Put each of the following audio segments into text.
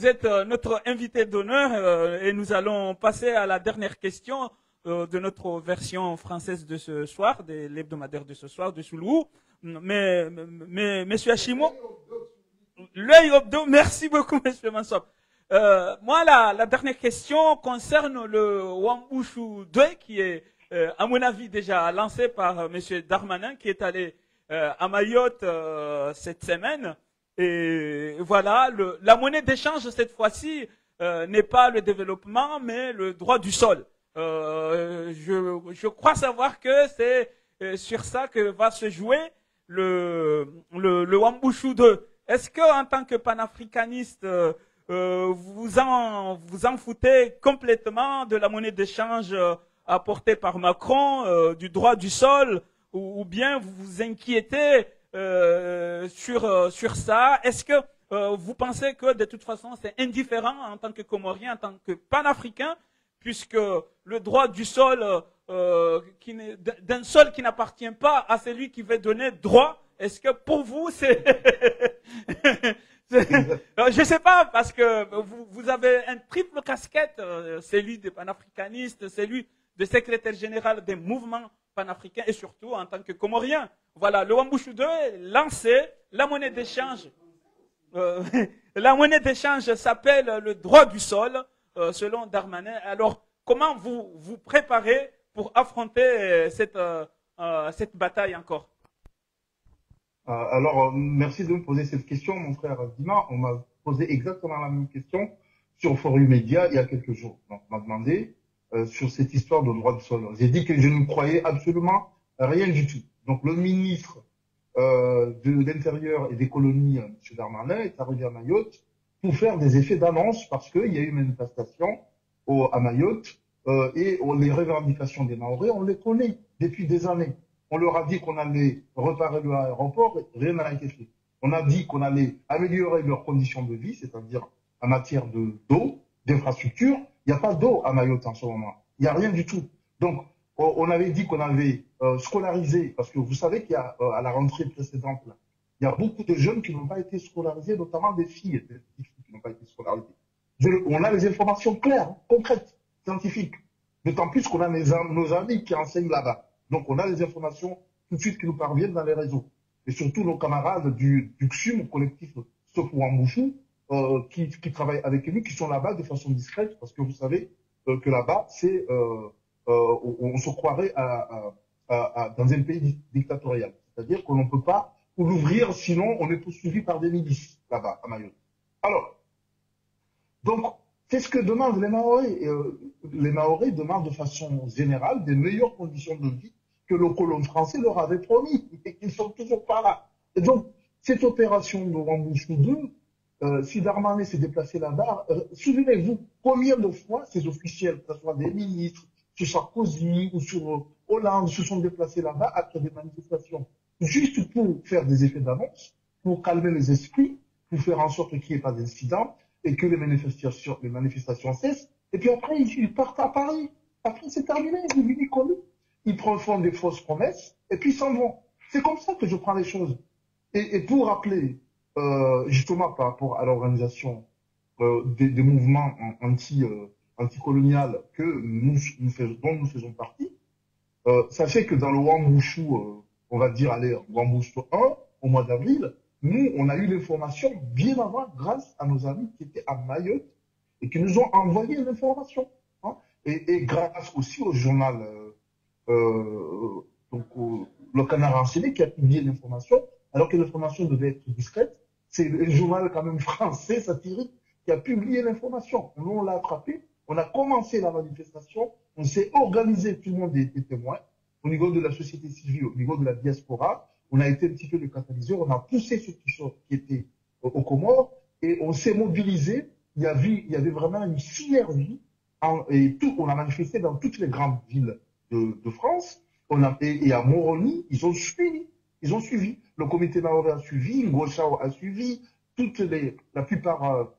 Vous êtes notre invité d'honneur et nous allons passer à la dernière question de notre version française de ce soir, de l'hebdomadaire de ce soir, de Soulou. Monsieur Hachimo, l'œil hebdo, merci beaucoup, Monsieur Mansop. Moi, la dernière question concerne le Wambushu 2 qui est, à mon avis, déjà lancé par Monsieur Darmanin qui est allé à Mayotte cette semaine. Et voilà, la monnaie d'échange cette fois-ci n'est pas le développement, mais le droit du sol. Je crois savoir que c'est sur ça que va se jouer le Wambushu 2. Est-ce que, en tant que panafricaniste, vous en foutez complètement de la monnaie d'échange apportée par Macron, du droit du sol, ou bien vous vous inquiétez sur ça? Est-ce que vous pensez que de toute façon c'est indifférent en tant que Comorien, en tant que panafricain, puisque le droit du sol, d'un sol qui n'appartient pas à celui qui veut donner droit, est-ce que pour vous c'est... Je ne sais pas, parce que vous avez un triple casquette, celui des panafricanistes, celui de secrétaire général des mouvements panafricains et surtout en tant que Comorien. Voilà, le Wambushu 2 est lancé, la monnaie d'échange. La monnaie d'échange s'appelle le droit du sol, selon Darmanin. Alors, comment vous préparez pour affronter cette bataille encore? Alors, merci de me poser cette question, mon frère Dima. On m'a posé exactement la même question sur Forum Média il y a quelques jours. Donc, on m'a demandé sur cette histoire de droit du sol. J'ai dit que je ne croyais absolument rien du tout. Donc, le ministre de l'Intérieur et des Colonies, M. Darmanin, est arrivé à Mayotte pour faire des effets d'annonce parce qu'il y a eu une manifestation à Mayotte et les revendications des Mahorais, on les connaît depuis des années. On leur a dit qu'on allait réparer l'aéroport, rien n'a été fait. On a dit qu'on allait améliorer leurs conditions de vie, c'est-à-dire en matière d'eau, d'infrastructure. Il n'y a pas d'eau à Mayotte en ce moment. Il n'y a rien du tout. Donc, on avait dit qu'on avait scolarisé, parce que vous savez qu'il y a, à la rentrée précédente, là, il y a beaucoup de jeunes qui n'ont pas été scolarisés, notamment des filles qui n'ont pas été scolarisées. On a les informations claires, concrètes, scientifiques. D'autant plus qu'on a nos amis qui enseignent là-bas. Donc, on a les informations tout de suite qui nous parviennent dans les réseaux. Et surtout nos camarades du XUM, collectif Stop Wambushu, qui travaillent avec nous, qui sont là-bas de façon discrète, parce que vous savez que là-bas, on se croirait dans un pays dictatorial. C'est-à-dire qu'on ne peut pas l'ouvrir, sinon on est poursuivi par des milices là-bas, à Mayotte. Alors, donc, c'est ce que demandent les Mahorais. Les Mahorais demandent de façon générale des meilleures conditions de vie que le colon français leur avait promis et qu'ils ne sont toujours pas là. Et donc, cette opération de Wambushu 2, si Darmanin s'est déplacé là-bas, souvenez-vous, combien de fois ces officiels, que ce soit des ministres, sur Sarkozy ou sur Hollande, se sont déplacés là-bas après des manifestations, juste pour faire des effets d'annonce, pour calmer les esprits, pour faire en sorte qu'il n'y ait pas d'incident, et que les manifestations cessent, et puis après, ils partent à Paris. Après, c'est terminé, ils vivent comme eux. Ils font des fausses promesses, et puis ils s'en vont. C'est comme ça que je prends les choses. Et pour rappeler, justement, par rapport à l'organisation des mouvements anticoloniales dont nous faisons partie, sachez que dans le Wambushu, on va dire, allez, Wambushu 1, au mois d'avril, nous, on a eu l'information bien avant grâce à nos amis qui étaient à Mayotte et qui nous ont envoyé l'information. Hein, et grâce aussi au journal, le Canard enchaîné qui a publié l'information, alors que l'information devait être discrète. C'est le journal quand même français, satirique, qui a publié l'information. Nous, on l'a attrapé, on a commencé la manifestation, on s'est organisé, tout le monde était témoin, au niveau de la société civile, au niveau de la diaspora. On a été un petit peu le catalyseur, on a poussé ceux qui étaient aux Comores et on s'est mobilisé. Il y avait vraiment une synergie on a manifesté dans toutes les grandes villes de France. Et à Moroni, ils ont suivi. Le comité Maoré a suivi, Ngochao a suivi, la plupart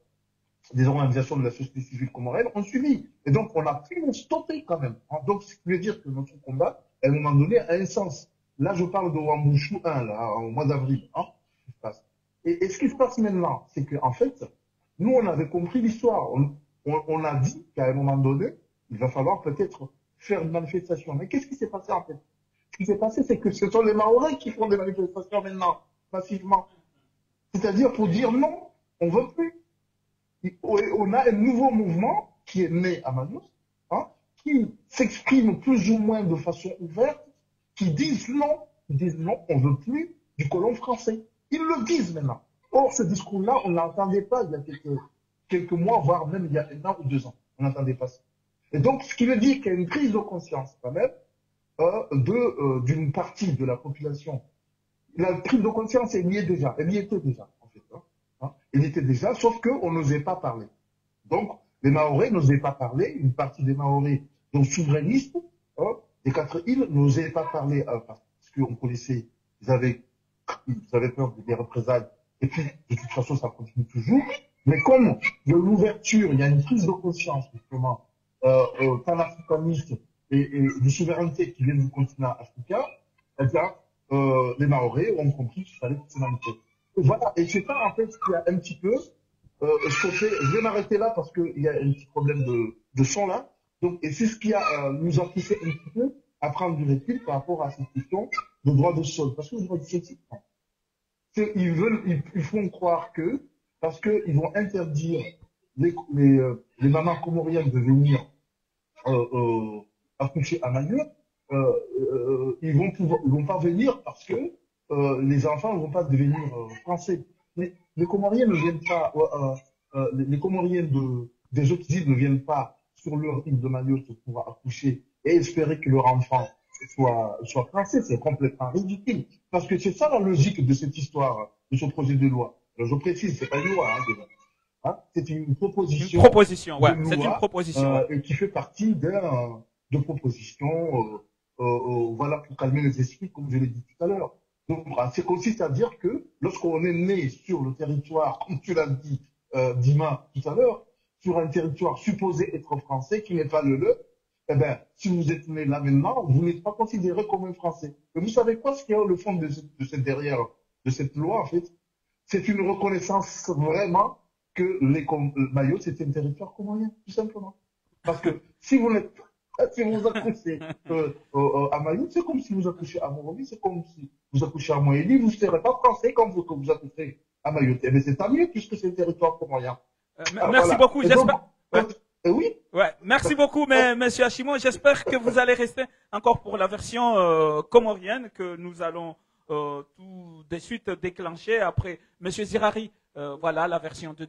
des organisations de la société civile comorienne ont suivi. Et donc, on a pu nous stopper quand même. Donc, ce qui veut dire que notre combat, à un moment donné, a un sens. Là, je parle de Wambushu 1, là, au mois d'avril. Hein, et ce qui se passe maintenant, c'est qu'en fait, Nous, on avait compris l'histoire. On a dit qu'à un moment donné, il va falloir peut-être faire une manifestation. Mais qu'est-ce qui s'est passé en fait? Ce qui s'est passé, c'est que ce sont les Mahorais qui font des manifestations maintenant, massivement. C'est-à-dire pour dire non, on veut plus. On a un nouveau mouvement qui est né à Mayotte, hein, qui s'exprime plus ou moins de façon ouverte, qui disent non, on veut plus du colon français. Ils le disent maintenant. Or, ce discours-là, on ne l'entendait pas il y a quelques mois, voire même il y a 1 an ou 2 ans. On n'entendait pas ça. Et donc, ce qui veut dire qu'il y a une prise de conscience quand même d'une partie de la population. La prise de conscience, elle y est déjà. Elle y était déjà, en fait. Elle y était déjà, sauf qu'on n'osait pas parler. Donc, les Mahorais n'osaient pas parler. Une partie des Mahorais, donc souverainistes, des 4 îles, n'osaient pas parler parce qu'on connaissait, ils avaient peur des représailles. Et puis, de toute façon, ça continue toujours. Mais comme de l'ouverture, il y a une prise de conscience, justement, panafricaniste et de souveraineté qui vient du continent africain, eh bien, les Mahorais ont compris qu'il fallait se manifester. Voilà, et c'est ça, en fait, ce qui a un petit peu chauffé. Je vais m'arrêter là parce qu'il y a un petit problème de son là. Donc, et c'est ce qui nous a poussé un petit peu à prendre du recul par rapport à cette question de droit de sol. Parce que le droit de sol, ils font croire que, parce qu'ils vont interdire les mamans comoriennes de venir accoucher à Mayotte, ils vont pas venir parce que les enfants ne vont pas devenir français. Mais les Comoriens ne viennent pas, les Comoriens des autres îles ne viennent pas sur leur île de Mayotte pour accoucher et espérer que leur enfant soit français. C'est complètement ridicule. Parce que c'est ça la logique de cette histoire, de ce projet de loi. Alors, je précise, c'est pas une loi, hein, c'est une proposition. Une proposition, ouais. C'est une proposition. Qui fait partie de propositions, voilà, pour calmer les esprits, comme je l'ai dit tout à l'heure. Donc, c'est consiste à dire que lorsqu'on est né sur le territoire, comme tu l'as dit, Dima, tout à l'heure, sur un territoire supposé être français, qui n'est pas le leur, eh ben, si vous êtes né là maintenant, vous n'êtes pas considéré comme un Français. Et vous savez quoi, ce qu'il y a au fond de cette loi, en fait? C'est une reconnaissance vraiment que Mayotte, c'est un territoire comorien, tout simplement. Parce que si vous accouchez à Mayotte, c'est comme si vous accouchez à Moroni, c'est comme si vous accouchez à Moélie, vous ne serez pas français quand vous accouchez à Mayotte. Eh bien, c'est tant mieux puisque c'est un territoire comorien. Merci beaucoup, j'espère. Oui. Ouais, merci beaucoup, monsieur Hachimon. J'espère que vous allez rester encore pour la version comorienne que nous allons tout de suite déclencher après monsieur Zirari. Voilà la version de